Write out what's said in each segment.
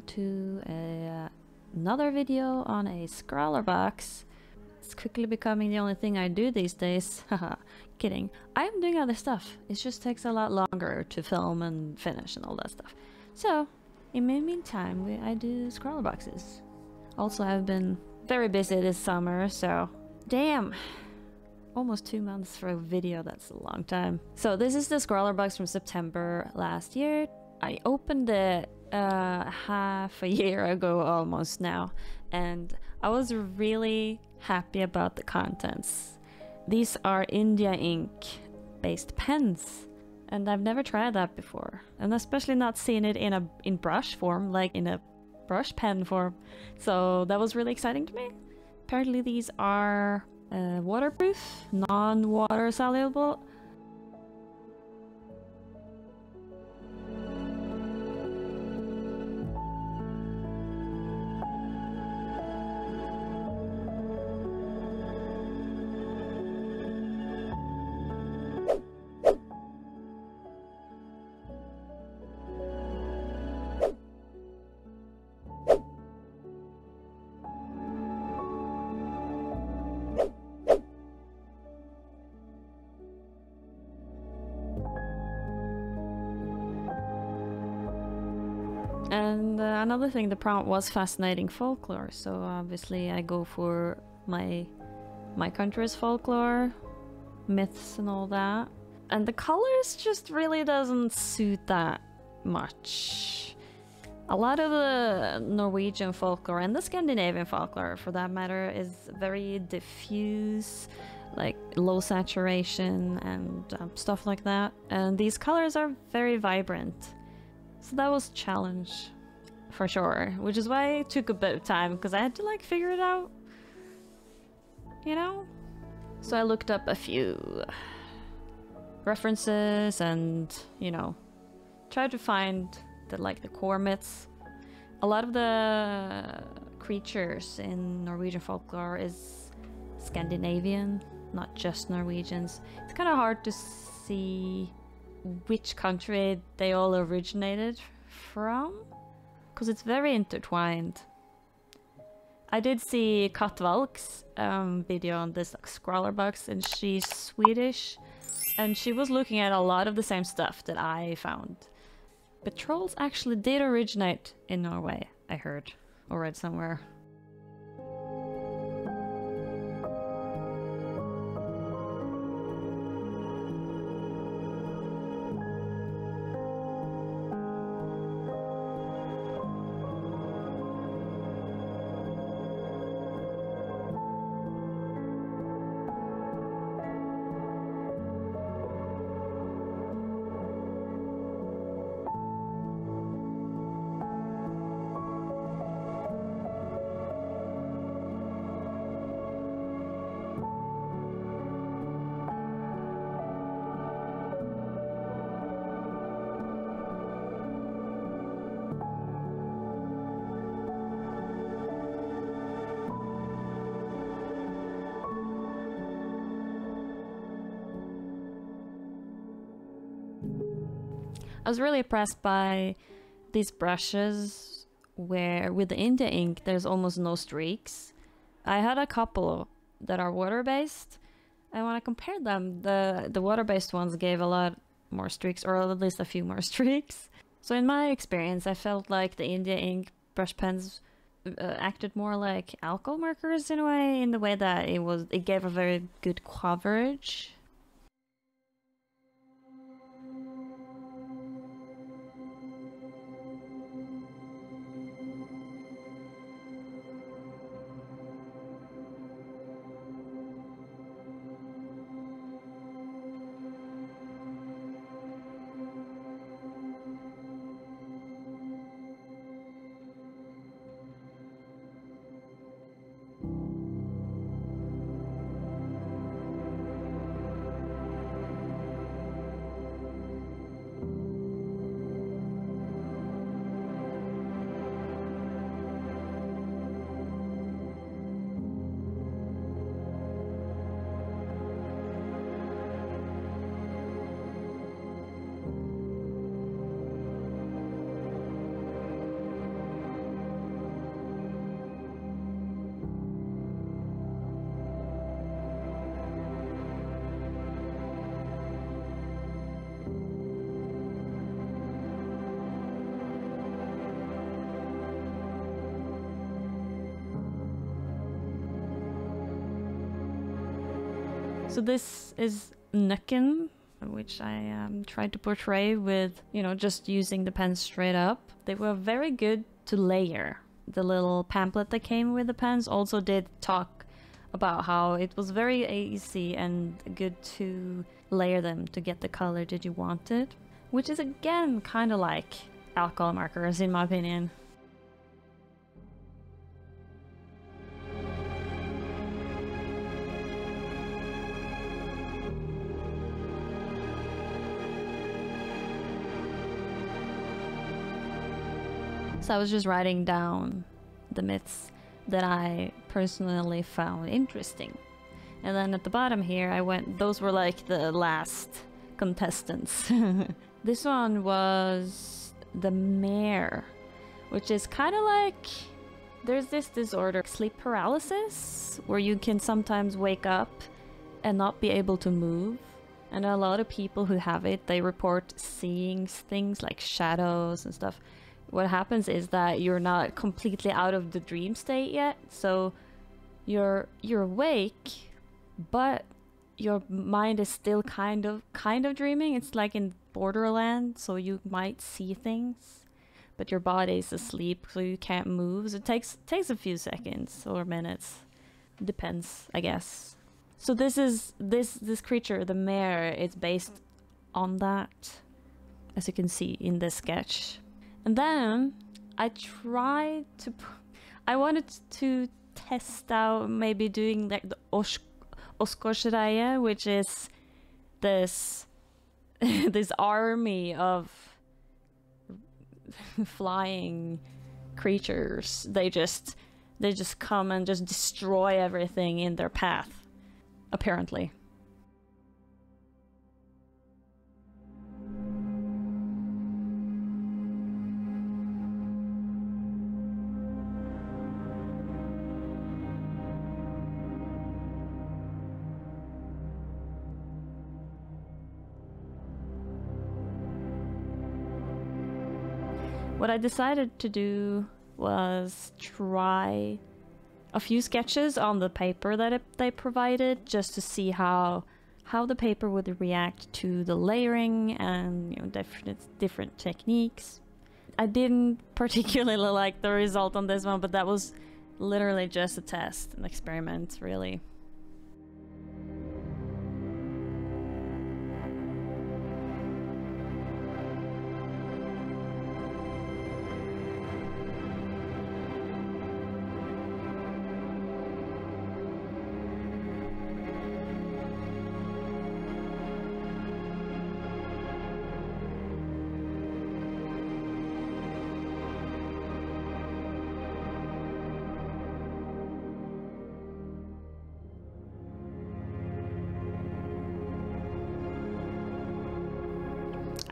to another video on a ScrawlrBox. It's quickly becoming the only thing I do these days. Haha, kidding. I'm doing other stuff. It just takes a lot longer to film and finish and all that stuff. So, in the meantime, I do ScrawlrBoxes. Also, I've been very busy this summer, so damn. Almost 2 months for a video, that's a long time. So this is the ScrawlrBox from September last year. I opened it half a year ago almost now, and I was really happy about the contents. These are India ink based pens, and I've never tried that before, and especially not seen it in brush form, like in a brush pen form. So that was really exciting to me. Apparently these are waterproof, non-water soluble. And another thing, the prompt was fascinating folklore, so obviously I go for my country's folklore, myths and all that. And the colors just really doesn't suit that much. A lot of the Norwegian folklore and the Scandinavian folklore, for that matter, is very diffuse, like low saturation and stuff like that. And these colors are very vibrant. So that was a challenge for sure, which is why it took a bit of time, because I had to like figure it out, you know? So I looked up a few references and, you know, tried to find the core myths. A lot of the creatures in Norwegian folklore is Scandinavian, not just Norwegians. It's kind of hard to see which country they all originated from, because it's very intertwined. I did see Katvalk's video on this ScrawlrBox, and she's Swedish, and she was looking at a lot of the same stuff that I found. But trolls actually did originate in Norway, I heard, or read somewhere. I was really impressed by these brushes where with the India ink there's almost no streaks. I had a couple that are water-based, and when I compared them, the water-based ones gave a lot more streaks, or at least a few more streaks. So in my experience, I felt like the India ink brush pens acted more like alcohol markers in a way, in the way that it gave a very good coverage. So this is Gedanken, which I tried to portray with, you know, just using the pen straight up. They were very good to layer. The little pamphlet that came with the pens also did talk about how it was very easy and good to layer them to get the color that you wanted, which is again kind of like alcohol markers in my opinion. So I was just writing down the myths that I personally found interesting. And then at the bottom here, those were like the last contestants. This one was the mare, which is kind of like, there's this disorder, sleep paralysis, where you can sometimes wake up and not be able to move. And a lot of people who have it, they report seeing things like shadows and stuff. What happens is that you're not completely out of the dream state yet, so you're awake, but your mind is still kind of dreaming. It's like in Borderland, so you might see things, but your body is asleep, so you can't move. So it takes a few seconds or minutes, depends, I guess. So this is this creature, the mare, is based on that, as you can see in this sketch. And then I wanted to test out maybe doing like the Oscarsreie, which is this this army of flying creatures. They just come and just destroy everything in their path, apparently. What I decided to do was try a few sketches on the paper that they provided, just to see how the paper would react to the layering and, you know, different techniques. I didn't particularly like the result on this one, but that was literally just a test, an experiment, really.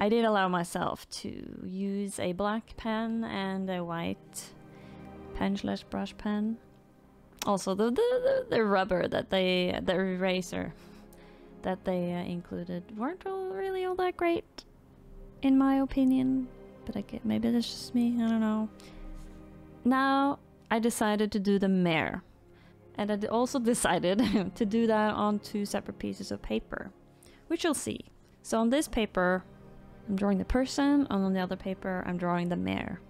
I did allow myself to use a black pen and a white pen/brush pen. Also, the rubber that the eraser that they included weren't really all that great, in my opinion. But maybe that's just me, I don't know. Now I decided to do the mare, and I also decided to do that on 2 separate pieces of paper, which you'll see. So on this paper, I'm drawing the person, and on the other paper, I'm drawing the mare.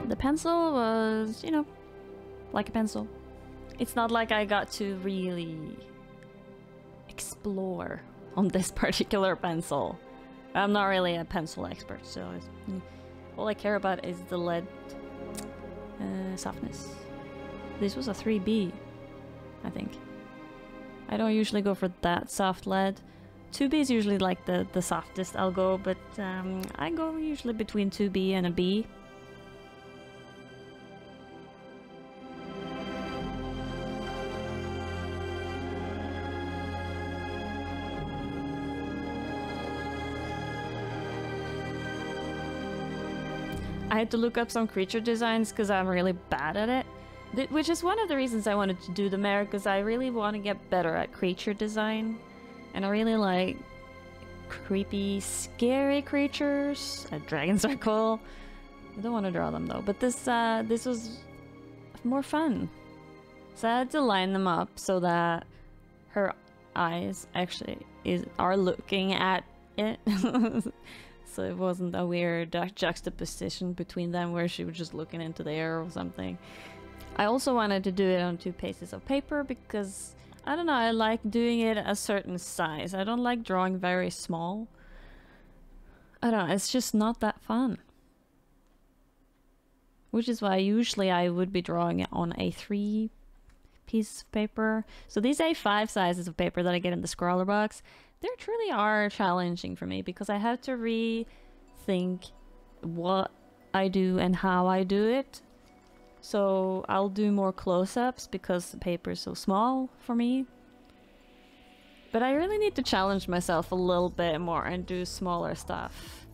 The pencil was, you know, like a pencil. It's not like I got to really explore on this particular pencil. I'm not really a pencil expert, so all I care about is the lead softness. This was a 3B, I think. I don't usually go for that soft lead, 2B is usually like the softest I'll go, but I go usually between 2B and a B. I had to look up some creature designs because I'm really bad at it. Which is one of the reasons I wanted to do the mare, because I really want to get better at creature design. And I really like creepy, scary creatures. A dragon circle. I don't want to draw them though, but this was more fun. So I had to line them up so that her eyes actually are looking at it. So it wasn't a weird juxtaposition between them where she was just looking into the air or something. I also wanted to do it on 2 pieces of paper because, I don't know, I like doing it a certain size. I don't like drawing very small. I don't know, it's just not that fun. Which is why usually I would be drawing it on A3 piece of paper. So these A5 sizes of paper that I get in the ScrawlrBox, they truly are challenging for me because I have to rethink what I do and how I do it. So I'll do more close-ups because the paper is so small for me. But I really need to challenge myself a little bit more and do smaller stuff.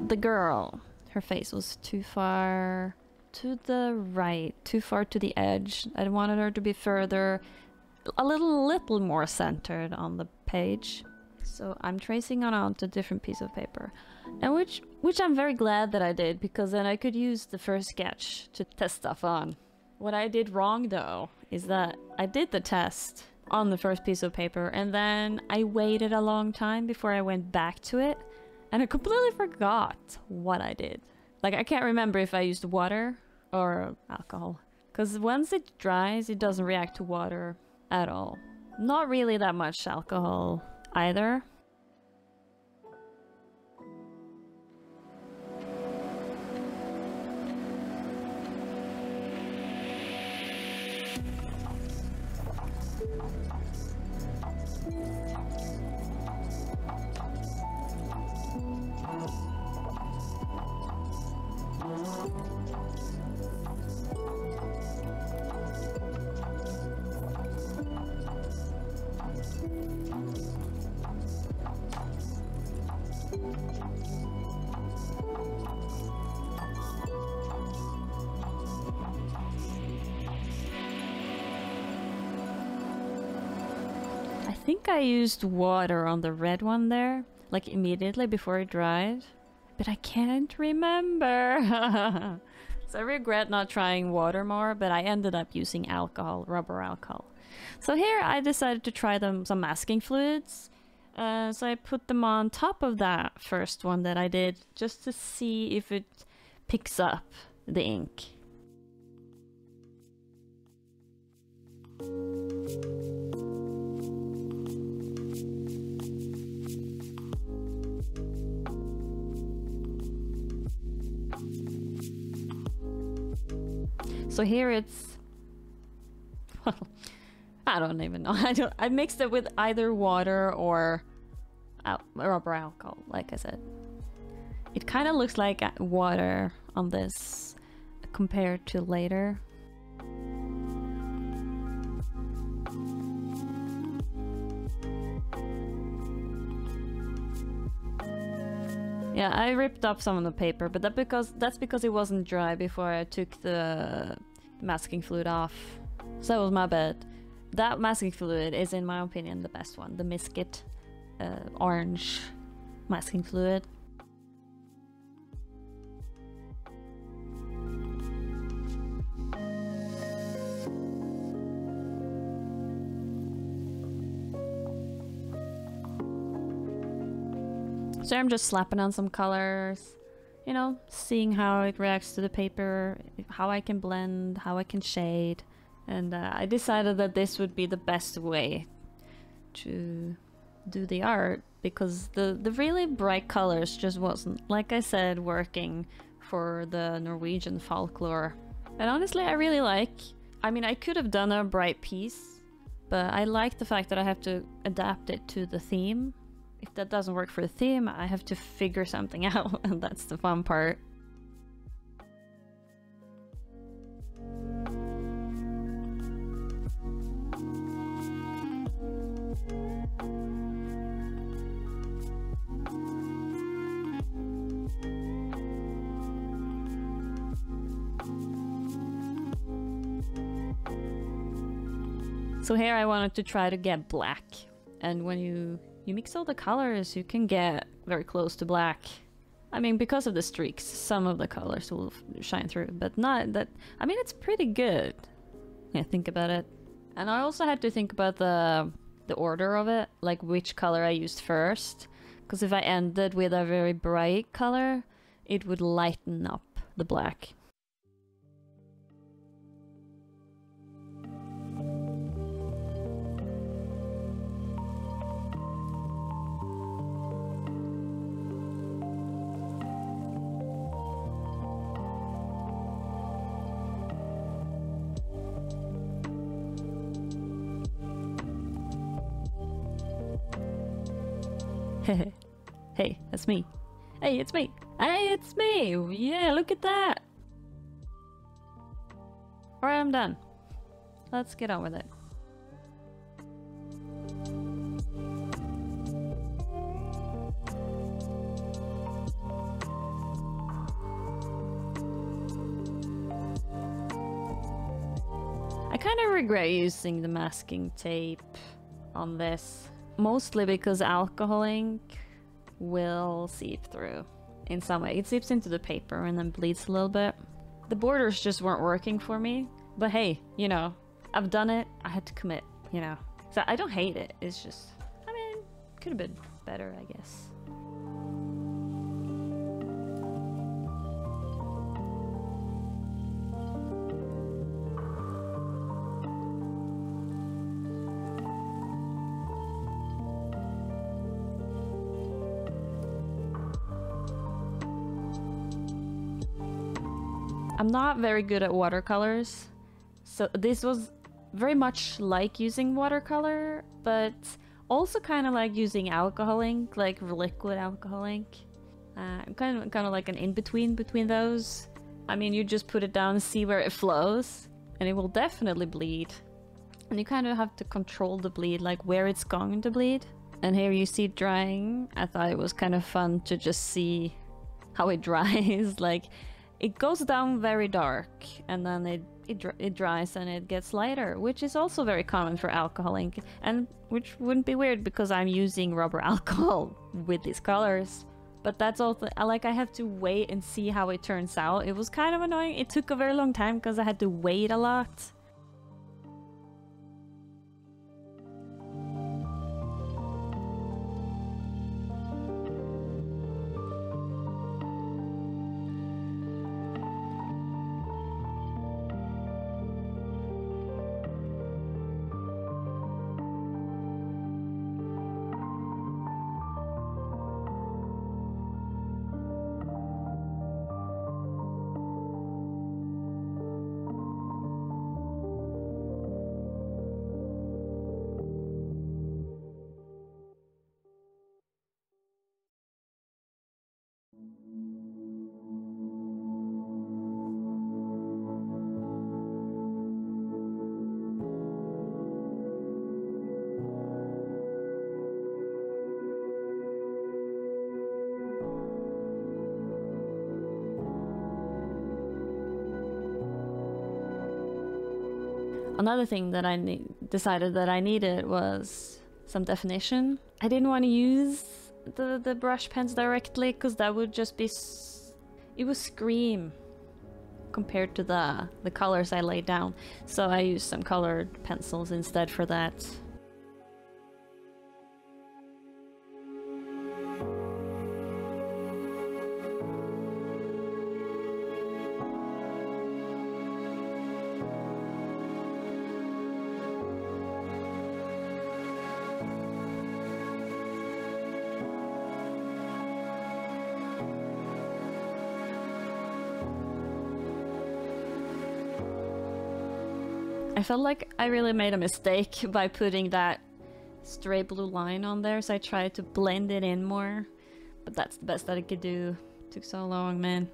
The girl, her face was too far to the right, too far to the edge. I wanted her to be further, a little more centered on the page. So I'm tracing on onto a different piece of paper, and which I'm very glad that I did, because then I could use the first sketch to test stuff on. What I did wrong though is that I did the test on the first piece of paper and then I waited a long time before I went back to it. And I completely forgot what I did. Like, I can't remember if I used water or alcohol. Because once it dries, it doesn't react to water at all. Not really that much alcohol either. I think I used water on the red one there, like immediately before it dried, but I can't remember. So I regret not trying water more, but I ended up using alcohol, rubber alcohol. So here I decided to try some masking fluids. So I put them on top of that first one that I did, just to see if it picks up the ink. So here it's, well, I don't even know. I mixed it with either water or rubber alcohol, like I said. It kind of looks like water on this compared to later. Yeah, I ripped up some of the paper, but that's because it wasn't dry before I took the masking fluid off. So that was my bad. That masking fluid is, in my opinion, the best one. The Misket orange masking fluid. So I'm just slapping on some colors, you know, seeing how it reacts to the paper, how I can blend, how I can shade. And I decided that this would be the best way to do the art, because the really bright colors just wasn't, like I said, working for the Norwegian folklore. And honestly, I really I mean, I could have done a bright piece, but I like the fact that I have to adapt it to the theme. If that doesn't work for the theme, I have to figure something out, and that's the fun part. So here I wanted to try to get black, and when you mix all the colors, you can get very close to black. I mean, because of the streaks, some of the colors will shine through, but not that. I mean, it's pretty good. Yeah, think about it. And I also had to think about the order of it, like which color I used first. Because if I ended with a very bright color, it would lighten up the black. Hey, that's me. Hey, it's me. Hey, it's me. Yeah, look at that. Alright, I'm done. Let's get on with it. I kind of regret using the masking tape on this. Mostly because alcohol ink will seep through in some way. It seeps into the paper and then bleeds a little bit. The borders just weren't working for me. But hey, you know, I've done it. I had to commit, you know. So I don't hate it. It's just, I mean, could have been better, I guess. I'm not very good at watercolors, so this was very much like using watercolor, but also kind of like using alcohol ink, like liquid alcohol ink. Kind of like an in-between between those. I mean, you just put it down and see where it flows, and it will definitely bleed. And you kind of have to control the bleed, like where it's going to bleed. And here you see it drying. I thought it was kind of fun to just see how it dries, like. It goes down very dark, and then it dries and it gets lighter, which is also very common for alcohol ink, and which wouldn't be weird because I'm using rubber alcohol with these colors. But that's also, like, I have to wait and see how it turns out. It was kind of annoying. It took a very long time because I had to wait a lot. Another thing that I decided that I needed was some definition. I didn't want to use the brush pens directly because that would just be... it would scream compared to the colors I laid down. So I used some colored pencils instead for that. I felt like I really made a mistake by putting that stray blue line on there, so I tried to blend it in more, but that's the best that I could do. Took so long, man.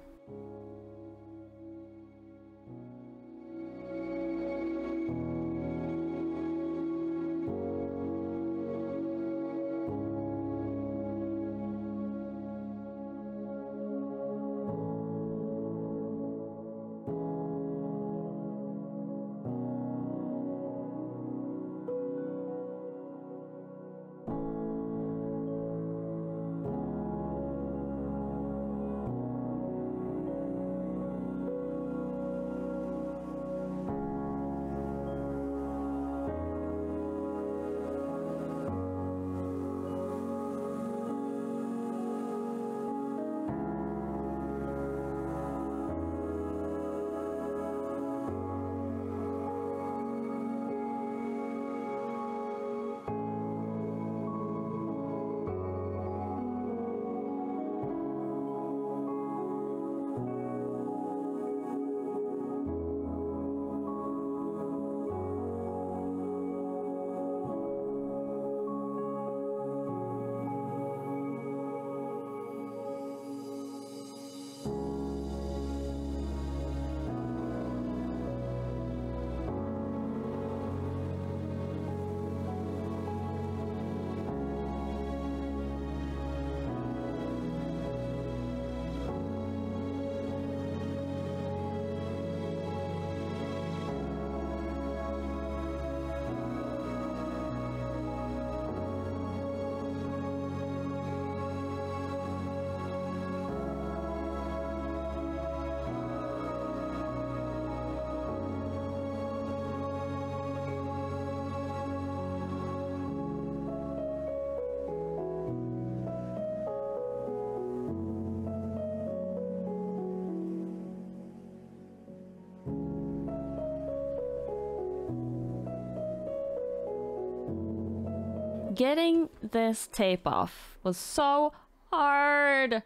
Getting this tape off was so hard.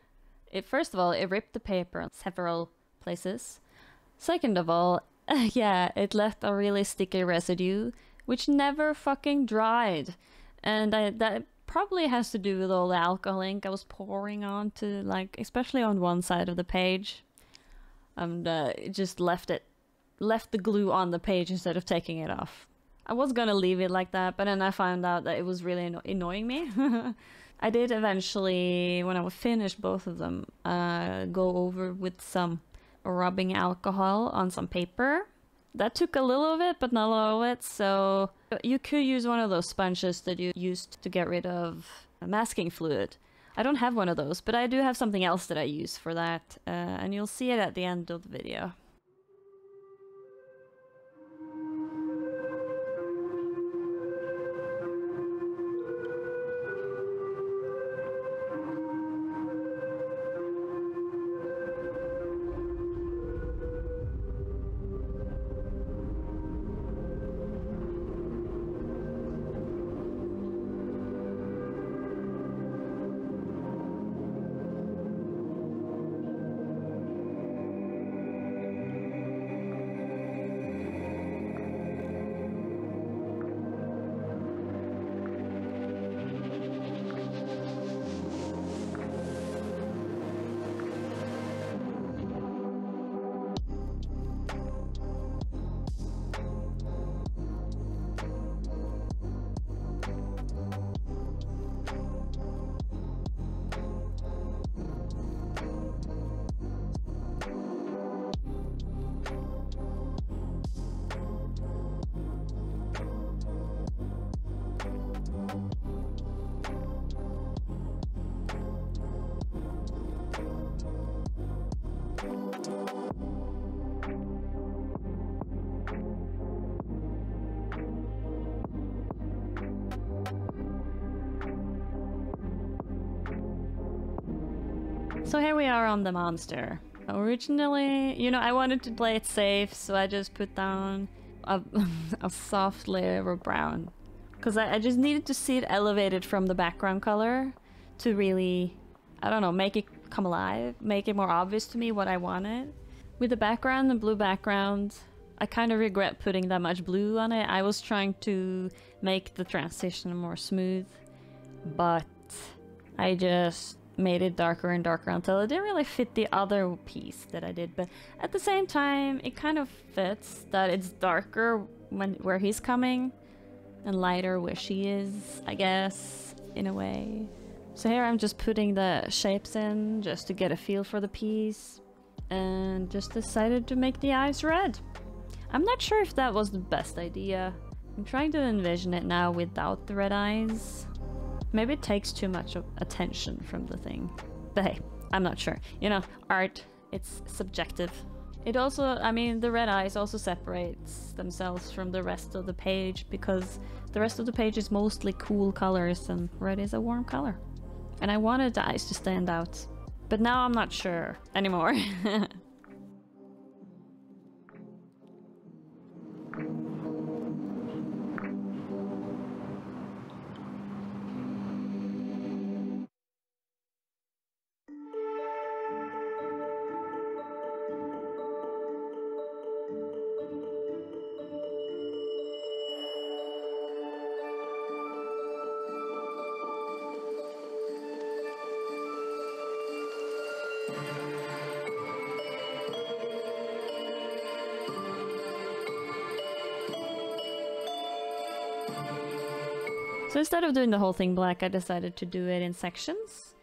First of all, it ripped the paper in several places. Second of all, yeah, it left a really sticky residue, which never fucking dried. And that probably has to do with all the alcohol ink I was pouring onto, like, especially on one side of the page. And it just left the glue on the page instead of taking it off. I was gonna leave it like that, but then I found out that it was really annoying me. I did eventually, when I was finished both of them, go over with some rubbing alcohol on some paper. That took a little of it, but not all of it, so you could use one of those sponges that you used to get rid of masking fluid. I don't have one of those, but I do have something else that I use for that, and you'll see it at the end of the video. So here we are on the monster. Originally, you know, I wanted to play it safe, so I just put down a, a soft layer of brown. Because I just needed to see it elevated from the background color to really, I don't know, make it come alive, make it more obvious to me what I wanted. With the background, the blue background, I kind of regret putting that much blue on it. I was trying to make the transition more smooth, but I just made it darker and darker until it didn't really fit the other piece that I did. But at the same time, it kind of fits that it's darker where he's coming and lighter where she is, I guess, in a way. So here I'm just putting the shapes in just to get a feel for the piece, and just decided to make the eyes red. I'm not sure if that was the best idea. I'm trying to envision it now without the red eyes. Maybe it takes too much attention from the thing. But hey, I'm not sure. You know, art, it's subjective. It also, I mean, the red eyes also separates themselves from the rest of the page because the rest of the page is mostly cool colors and red is a warm color. And I wanted the eyes to stand out. But now I'm not sure anymore. So instead of doing the whole thing black, I decided to do it in sections.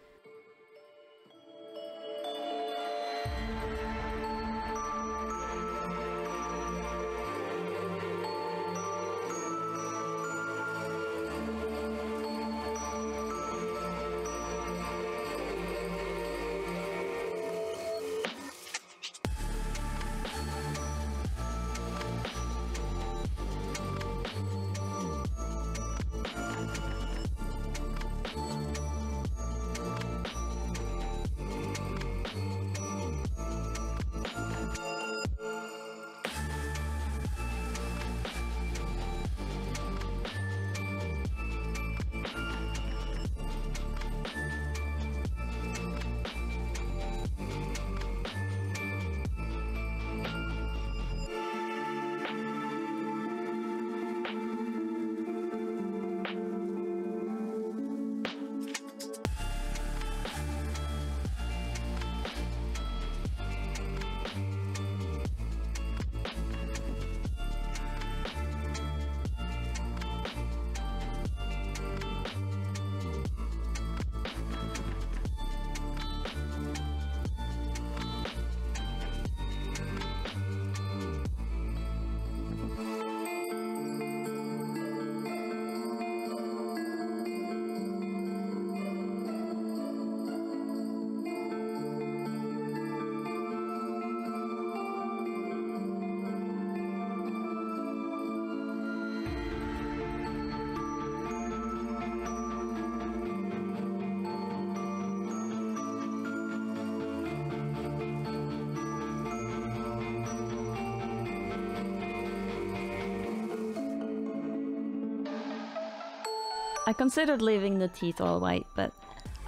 I considered leaving the teeth all white, but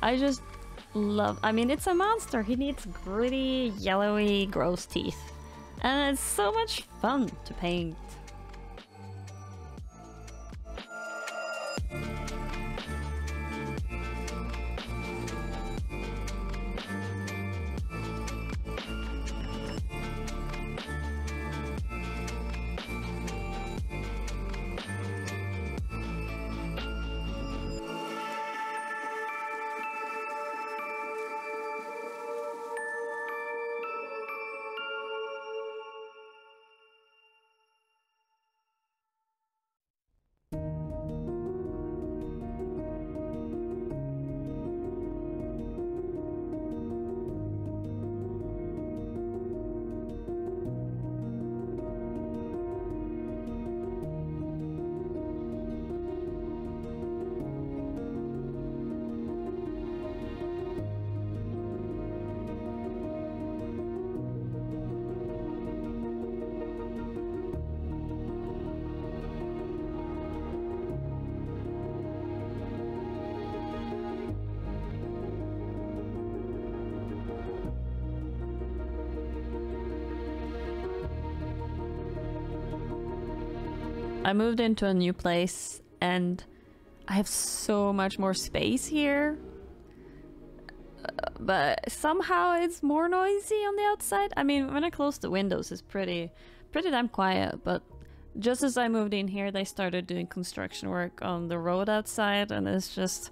I just love... I mean, it's a monster. He needs gritty, yellowy, gross teeth. And it's so much fun to paint. I moved into a new place and I have so much more space here. But somehow it's more noisy on the outside. I mean, when I close the windows, it's pretty damn quiet, but just as I moved in here, they started doing construction work on the road outside, and it's just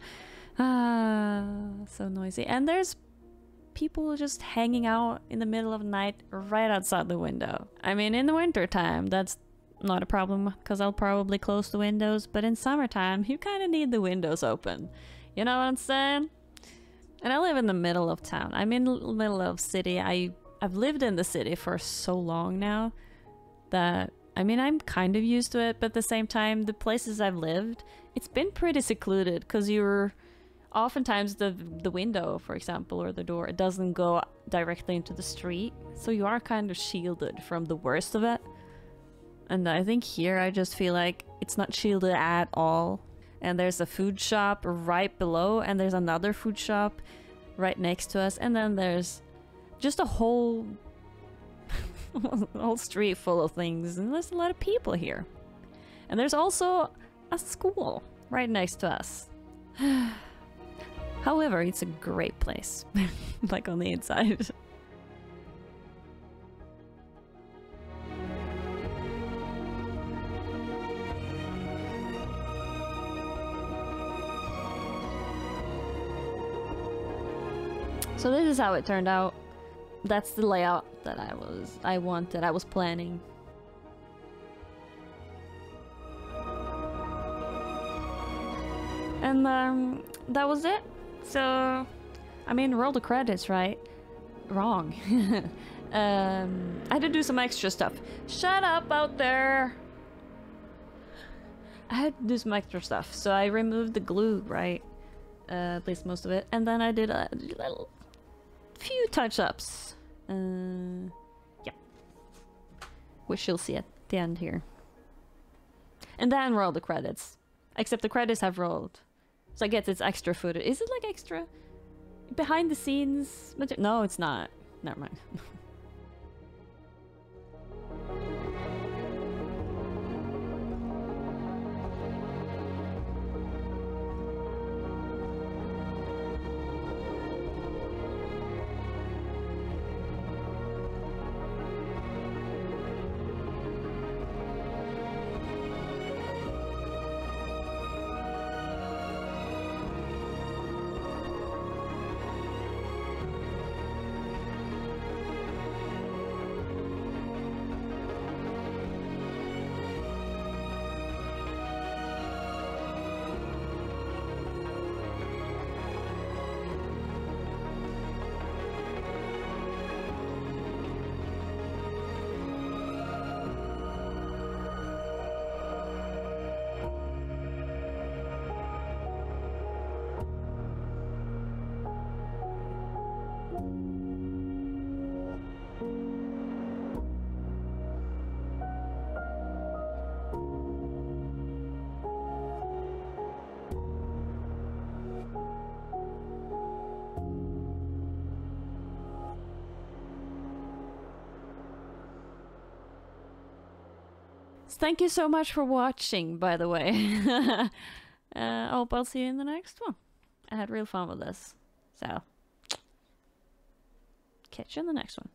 so noisy. And there's people just hanging out in the middle of the night right outside the window. I mean, in the winter time, that's not a problem because I'll probably close the windows, but in summertime, you kind of need the windows open. You know what I'm saying? And I live in the middle of town. I'm in the middle of city. I've lived in the city for so long now that, I mean, I'm kind of used to it, but at the same time, the places I've lived, it's been pretty secluded because you're oftentimes the window, for example, or the door, it doesn't go directly into the street. So you are kind of shielded from the worst of it. And I think here I just feel like it's not shielded at all. And there's a food shop right below, and there's another food shop right next to us, and then there's just a whole whole street full of things, and there's a lot of people here. And there's also a school right next to us. However, it's a great place, like on the inside. So this is how it turned out. That's the layout that I was planning. And that was it. So, I mean, roll the credits, right? Wrong. I had to do some extra stuff. Shut up out there! I had to do some extra stuff. So I removed the glue, right? At least most of it. And then I did a little few touch-ups. Yeah. Which you'll see at the end here. And then roll the credits. Except the credits have rolled. So I guess it's extra footage. Is it like extra? Behind the scenes? No, it's not. Never mind. Thank you so much for watching, by the way. I hope I'll see you in the next one. I had real fun with this. So, catch you in the next one.